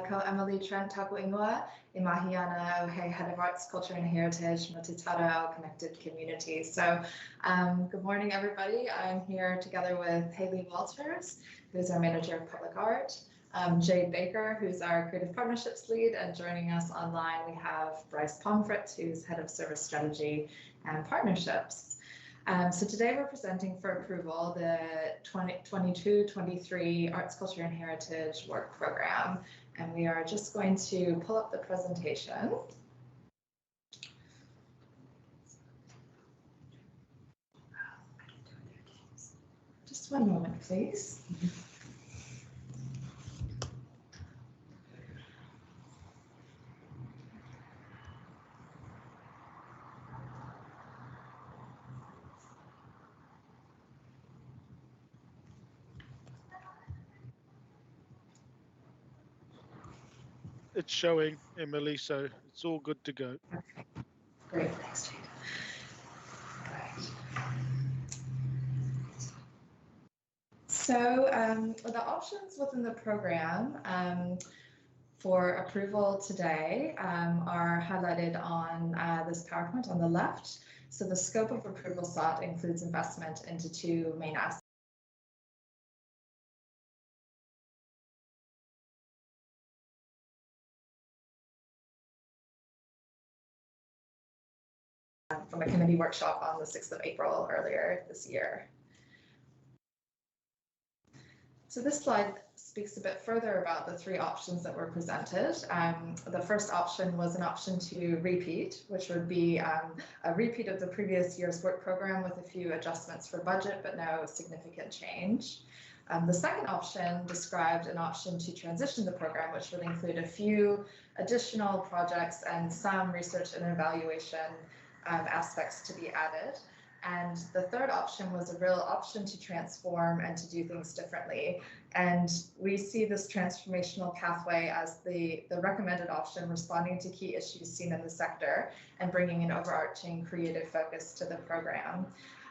ko Emily Trent Tapuingoa, I mahi ana o he Head of Arts, Culture and Heritage, no Te Tara o Connected Community. So good morning, everybody. I'm here together with Haley Walters, who's our Manager of Public Art, Jade Baker, who's our Creative Partnerships Lead, and joining us online, we have Bryce Pomfret, who's Head of Service Strategy and Partnerships. So today we're presenting for approval the 2022-23 Arts, Culture and Heritage Work Program, and we are just going to pull up the presentation. Just one moment, please. It's showing, Emily, so it's all good to go. Great, thanks, Jade. So the options within the program for approval today are highlighted on this PowerPoint on the left. So the scope of approval sought includes investment into two main aspects. From a committee workshop on the 6th of April earlier this year. So this slide speaks a bit further about the three options that were presented. The first option was an option to repeat, which would be a repeat of the previous year's work program with a few adjustments for budget, but no significant change. The second option described an option to transition the program, which would include a few additional projects and some research and evaluation aspects to be added. And the third option was a real option to transform and to do things differently. And we see this transformational pathway as the recommended option, responding to key issues seen in the sector and bringing an overarching creative focus to the program.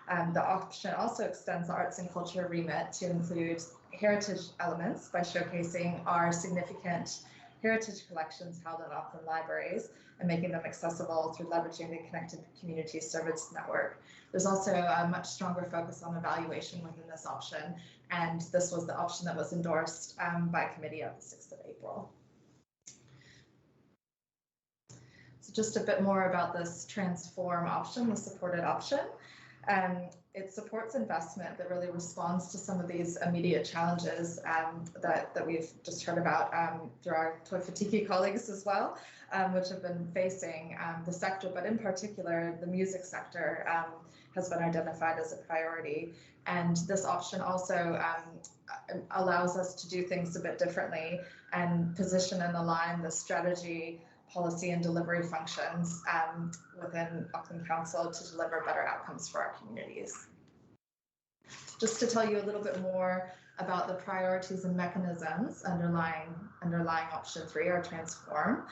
The option also extends the arts and culture remit to include heritage elements by showcasing our significant heritage collections held in Auckland libraries and making them accessible through leveraging the Connected Community Service Network. There's also a much stronger focus on evaluation within this option, and this was the option that was endorsed by committee on the 6th of April. So just a bit more about this transform option, the supported option. It supports investment that really responds to some of these immediate challenges that we've just heard about through our Toiwhatiki colleagues as well, which have been facing the sector, but in particular, the music sector has been identified as a priority. And this option also allows us to do things a bit differently and position and align the strategy, policy and delivery functions within Auckland Council to deliver better outcomes for our communities. Just to tell you a little bit more about the priorities and mechanisms underlying option 3, or transform.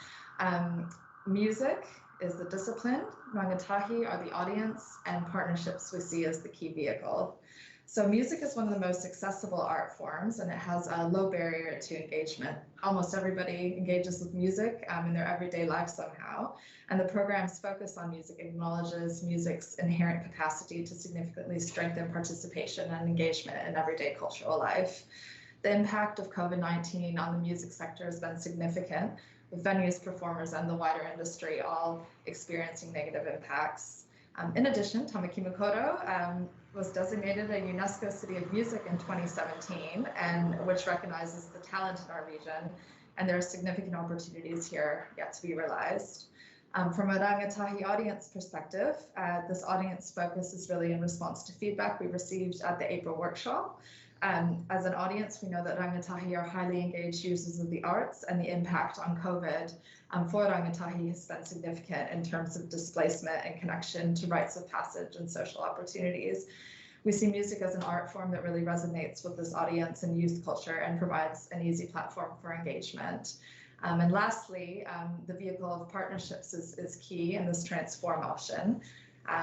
Music is the discipline, rangatahi are the audience, and partnerships we see as the key vehicle. So music is one of the most accessible art forms, and it has a low barrier to engagement. Almost everybody engages with music in their everyday life somehow, and the program's focus on music acknowledges music's inherent capacity to significantly strengthen participation and engagement in everyday cultural life. The impact of COVID-19 on the music sector has been significant, with venues, performers, and the wider industry all experiencing negative impacts. In addition, Tamaki Makaurau was designated a UNESCO City of Music in 2017, and which recognizes the talent in our region, and there are significant opportunities here yet to be realized. From a rangatahi audience perspective, this audience focus is really in response to feedback we received at the April workshop. As an audience, we know that rangatahi are highly engaged users of the arts, and the impact on COVID for rangatahi has been significant in terms of displacement and connection to rites of passage and social opportunities. We see music as an art form that really resonates with this audience and youth culture and provides an easy platform for engagement. And lastly, the vehicle of partnerships is key in this transform option.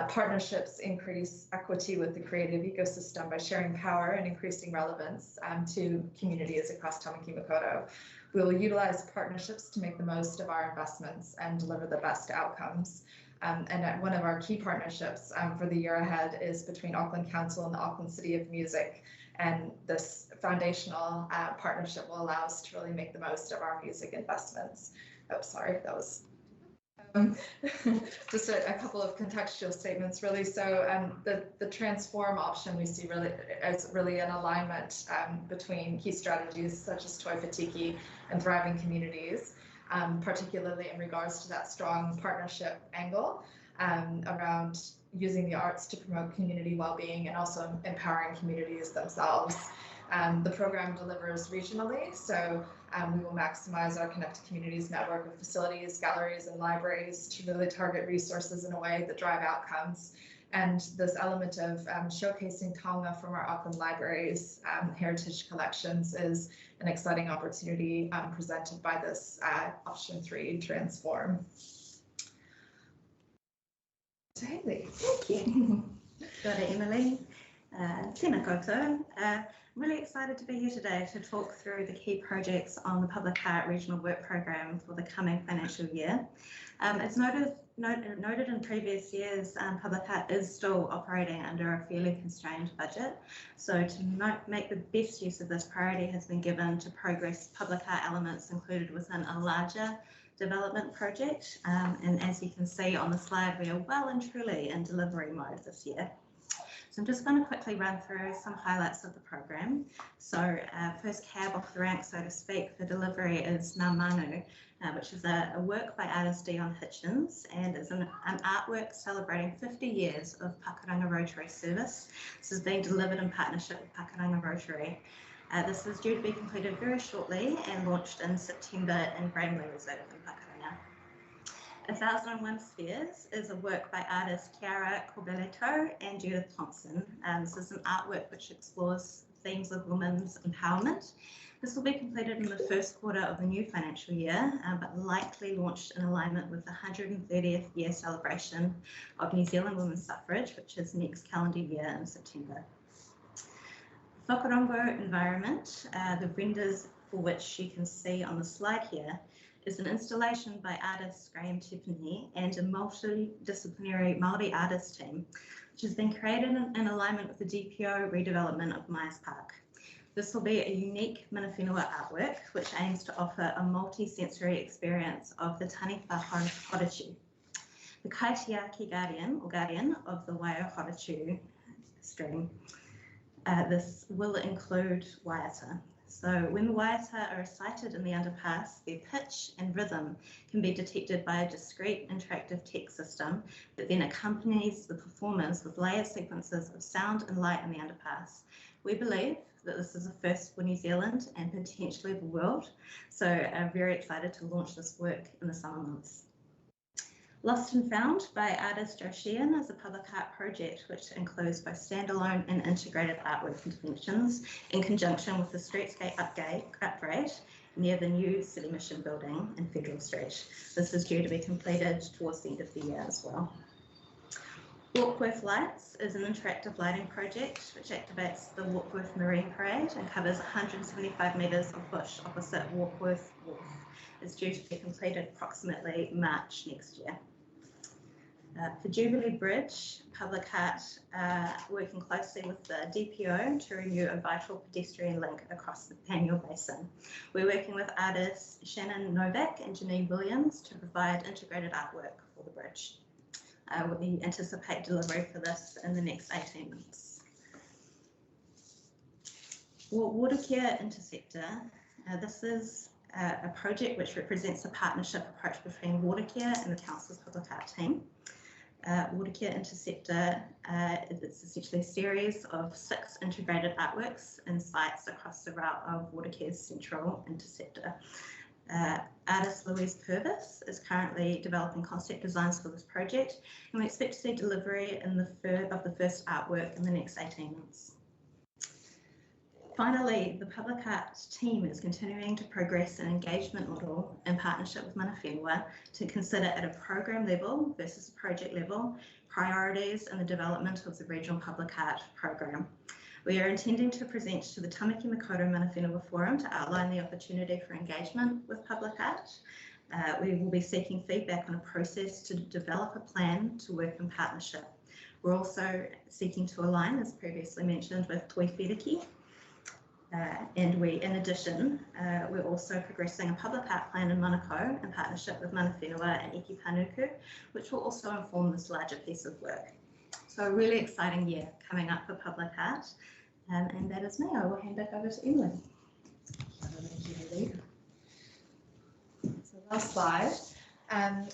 Partnerships increase equity with the creative ecosystem by sharing power and increasing relevance to communities across Tamaki Makaurau. We will utilize partnerships to make the most of our investments and deliver the best outcomes. And one of our key partnerships for the year ahead is between Auckland Council and the Auckland City of Music. And this foundational partnership will allow us to really make the most of our music investments. Oh, sorry, that was just a couple of contextual statements, really. So the transform option we see really as really an alignment between key strategies such as Toi Whātiki and thriving communities, particularly in regards to that strong partnership angle around using the arts to promote community well-being and also empowering communities themselves. The program delivers regionally, so we will maximize our Connected Communities network of facilities, galleries, and libraries to really target resources in a way that drive outcomes. And this element of showcasing taonga from our Auckland libraries, heritage collections, is an exciting opportunity presented by this option 3, transform. So Hayley. Thank you. Got it, Emily. Tēnā koutou. I'm really excited to be here today to talk through the key projects on the Public Art Regional Work Programme for the coming financial year. As noted in previous years, Public Art is still operating under a fairly constrained budget. So to make the best use of this, priority has been given to progress public art elements included within a larger development project. And as you can see on the slide, we are well and truly in delivery mode this year. So I'm just going to quickly run through some highlights of the program. So first cab off the rank, so to speak, for delivery is Ngā Manu, which is a work by artist Dion Hitchens, and is an artwork celebrating 50 years of Pakuranga Rotary service. This is being delivered in partnership with Pakuranga Rotary. This is due to be completed very shortly and launched in September in Bramley Reserve in Pakuranga. 1001 Spheres is a work by artists Chiara Corbelletto and Judith Thompson. This is an artwork which explores themes of women's empowerment. This will be completed in the first quarter of the new financial year, but likely launched in alignment with the 130th year celebration of New Zealand women's suffrage, which is next calendar year in September. Whakarongo Environment, the renders for which you can see on the slide here, is an installation by artist Graham Tiffany and a multidisciplinary Maori artist team, which has been created in alignment with the DPO redevelopment of Myers Park. This will be a unique Mana Whenua artwork, which aims to offer a multi-sensory experience of the Taniwha Horatu, the Kaitiaki guardian of the Waio Horatu stream. This will include waiata. So when the waiata are sighted in the underpass, their pitch and rhythm can be detected by a discrete interactive text system that then accompanies the performers with layered sequences of sound and light in the underpass. We believe that this is a first for New Zealand and potentially the world, so I'm very excited to launch this work in the summer months. Lost and Found by artist Joe Sheehan is a public art project which includes both standalone and integrated artwork interventions in conjunction with the streetscape upgrade near the new City Mission building in Federal Street. This is due to be completed towards the end of the year as well. Warkworth Lights is an interactive lighting project which activates the Warkworth Marine Parade and covers 175 metres of bush opposite Warkworth Wharf. It's due to be completed approximately March next year. For Jubilee Bridge, Public Art working closely with the DPO to renew a vital pedestrian link across the Paniel Basin. We're working with artists Shannon Novak and Janine Williams to provide integrated artwork for the bridge. We anticipate delivery for this in the next 18 months. Watercare Interceptor. This is a project which represents a partnership approach between Watercare and the Council's Public Art team. Watercare Interceptor is essentially a series of 6 integrated artworks and sites across the route of Watercare's central interceptor. Artist Louise Purvis is currently developing concept designs for this project, and we expect to see delivery of the first artwork in the next 18 months. Finally, the Public Art team is continuing to progress an engagement model in partnership with Mana Whenua to consider at a program level versus a project level priorities in the development of the regional public art program. We are intending to present to the Tamaki Makaurau Mana Whenua Forum to outline the opportunity for engagement with public art. We will be seeking feedback on a process to develop a plan to work in partnership. We're also seeking to align, as previously mentioned, with Toi Whiriki. And in addition, we're also progressing a public art plan in Manukau in partnership with Mana Whenua and Iki Panuku, which will also inform this larger piece of work. So a really exciting year coming up for public art. And that is me. I will hand back over to Emily. Thank you, Lily. So last slide.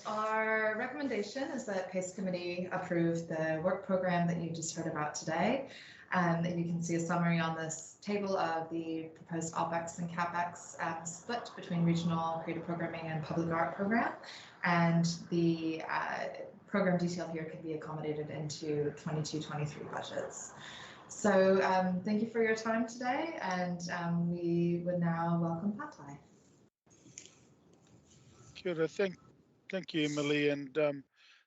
Our recommendation is that PACE Committee approve the work program that you just heard about today. And you can see a summary on this table of the proposed OPEX and CAPEX split between regional creative programming and public art program. And the program detail here can be accommodated into 22-23 budgets. So thank you for your time today, and we would now welcome Patai. Kia ora. Thank you, Emily. And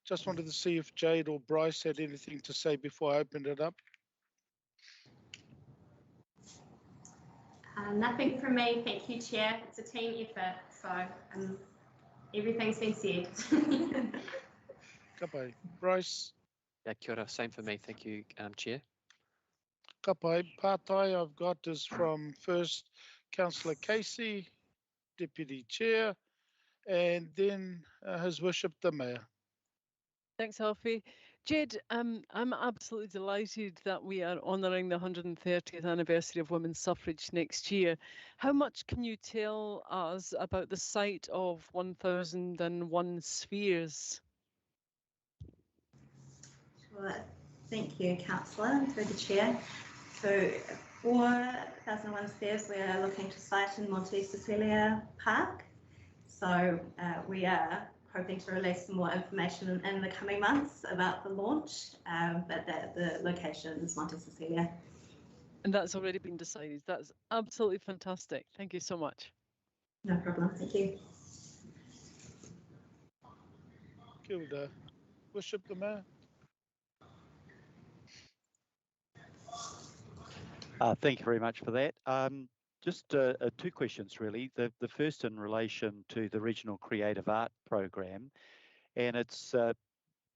just wanted to see if Jade or Bryce had anything to say before I opened it up. Nothing from me, thank you, Chair. It's a team effort, so everything's been said. Ka pai. Bryce. Yeah, kia ora. Same for me, thank you, Chair. Ka pai. Pātai I've got is from first Councillor Casey, Deputy Chair, and then His Worship the Mayor. Thanks, Alfie. Jed, I'm absolutely delighted that we are honouring the 130th anniversary of women's suffrage next year. How much can you tell us about the site of 1001 Spheres? Sure. Thank you, Councillor, through the Chair. So for 1001 Spheres, we are looking to site in Monte Cecilia Park. So we are hoping to release some more information in the coming months about the launch, but the location is Monte Cecilia. And that's already been decided. That's absolutely fantastic. Thank you so much. No problem. Thank you. Kia ora. Worship the Mayor. Thank you very much for that. Just two questions, really. The first in relation to the Regional Creative Art Program, and it's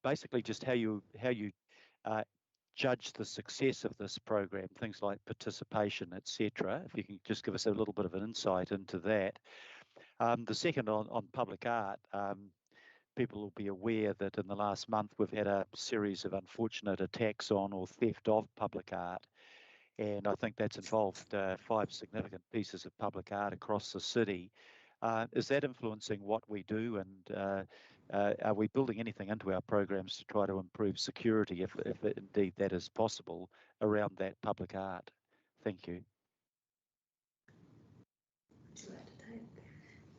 basically just how you judge the success of this program, things like participation, etc. If you can just give us a little bit of an insight into that. The second on public art, people will be aware that in the last month we've had a series of unfortunate attacks on or theft of public art. And I think that's involved 5 significant pieces of public art across the city. Is that influencing what we do, and are we building anything into our programs to try to improve security, if indeed that is possible, around that public art? Thank you.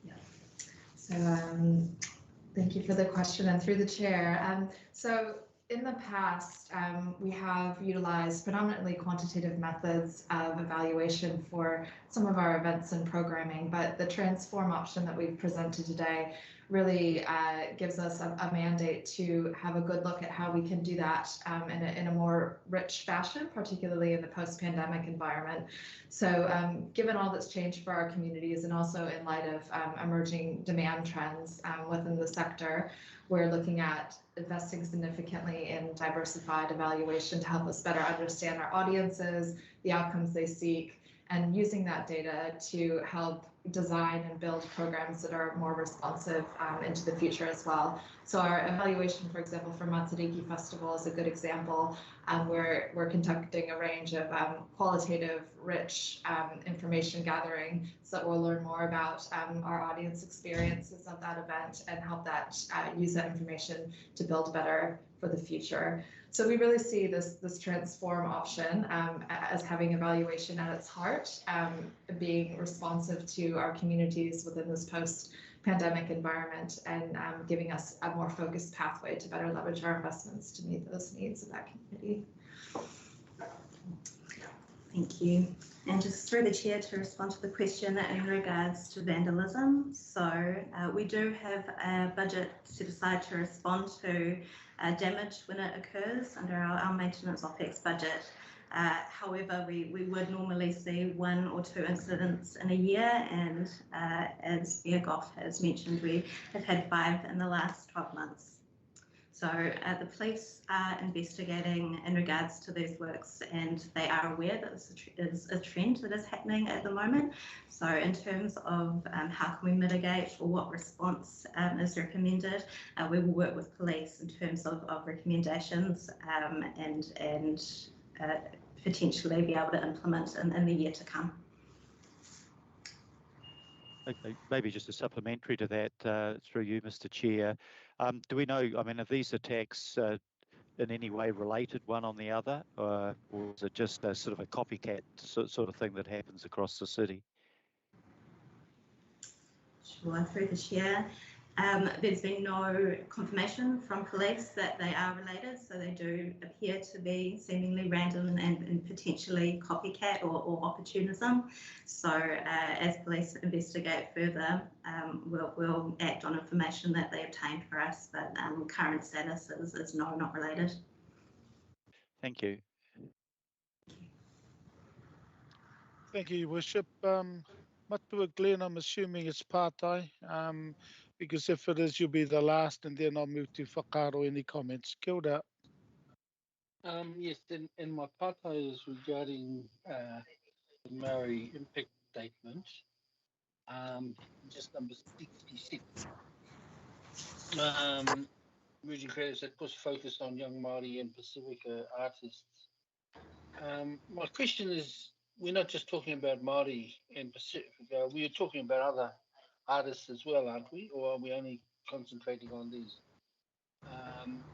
Yeah. So thank you for the question, and through the chair. So in the past, we have utilized predominantly quantitative methods of evaluation for some of our events and programming, but the transform option that we've presented today really gives us a mandate to have a good look at how we can do that in a more rich fashion, particularly in the post-pandemic environment. So given all that's changed for our communities, and also in light of emerging demand trends within the sector, we're looking at investing significantly in diversified evaluation to help us better understand our audiences, the outcomes they seek, and using that data to help design and build programs that are more responsive into the future as well. So our evaluation, for example, for Matsuriki Festival is a good example. We're conducting a range of qualitative, rich information gathering so that we'll learn more about our audience experiences of that event and help that use that information to build better for the future. So we really see this transform option as having evaluation at its heart, being responsive to our communities within this post-pandemic environment, and giving us a more focused pathway to better leverage our investments to meet those needs of that community. Thank you. And just through the chair to respond to the question in regards to vandalism. So we do have a budget set aside to respond to damage when it occurs under our maintenance OPEX budget. However, we would normally see 1 or 2 incidents in a year, and as Goff has mentioned, we have had 5 in the last 12 months. So the police are investigating in regards to these works, and they are aware that this is a trend that is happening at the moment. So in terms of how can we mitigate or what response is recommended, we will work with police in terms of recommendations and potentially be able to implement in the year to come. Okay, maybe just a supplementary to that, through you, Mr. Chair. Do we know, I mean, are these attacks in any way related one on the other, or is it just a sort of a copycat sort of thing that happens across the city? Sure, through the chair. There's been no confirmation from police that they are related, so they do appear to be seemingly random and potentially copycat or opportunism. So as police investigate further, we'll act on information that they obtained for us, but current status is no, not related. Thank you. Thank you, Your Worship. Matua Glenn, I'm assuming it's Pātai, because if it is, you'll be the last, and then I'll move to Whakaaro. Any comments? Kia ora. Yes, and my pātai is regarding the Maori impact statement, just number 66. Emerging creators that puts focus on young Maori and Pacifica artists. My question is, we're not just talking about Maori and Pacifica, we are talking about other artists as well, aren't we? Or are we only concentrating on these?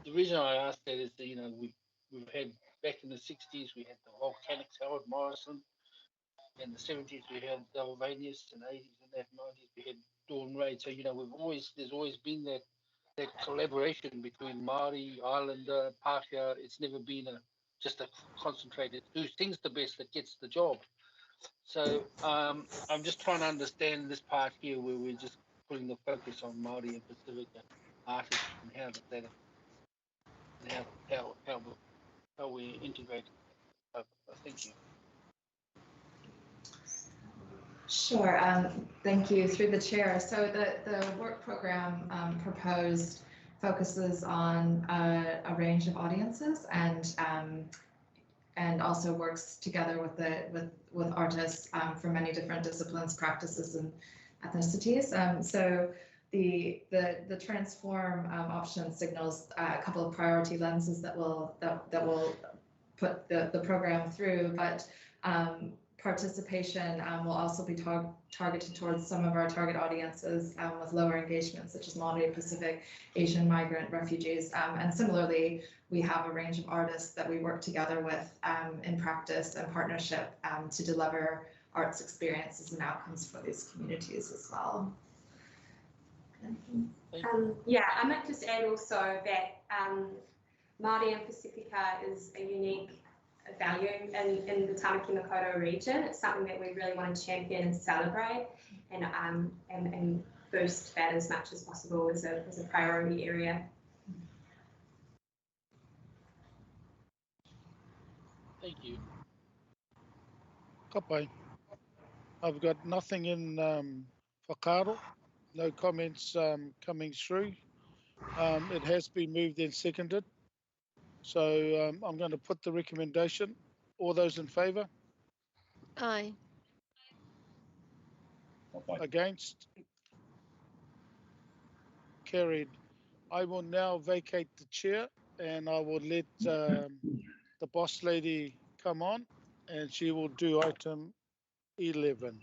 The reason I ask that is that, you know, we've had, back in the 60s, we had the Volcanics, Howard Morrison. In the 70s, we had Delvanius, and 80s and that 90s, we had Dawn Raid. So, you know, there's always been that collaboration between Maori, Islander, Pākehā. It's never been just a concentrated who sings the best that gets the job. So I'm just trying to understand this part here where we're just putting the focus on Maori and Pacifica artists, and how does that, and how we integrate. Thank you. Sure, thank you. Through the chair. So the work program proposed focuses on a range of audiences, and also works together with artists from many different disciplines, practices, and ethnicities. So the transform option signals a couple of priority lenses that will put the program through, but participation will also be targeted towards some of our target audiences with lower engagement, such as Maori, Pacific, Asian, migrant, refugees. And similarly, we have a range of artists that we work together with in practice and partnership to deliver arts experiences and outcomes for these communities as well. Yeah, I might just add also that Māori and Pacifica is a unique value in the Tamaki Makaurau region. It's something that we really want to champion and celebrate, and boost that as much as possible as a priority area. Thank you. Kapai. I've got nothing in Whakaaro, no comments coming through. It has been moved and seconded. So I'm going to put the recommendation. All those in favour? Aye. Against? Carried. I will now vacate the chair, and I will let the boss lady come on, and she will do item 11.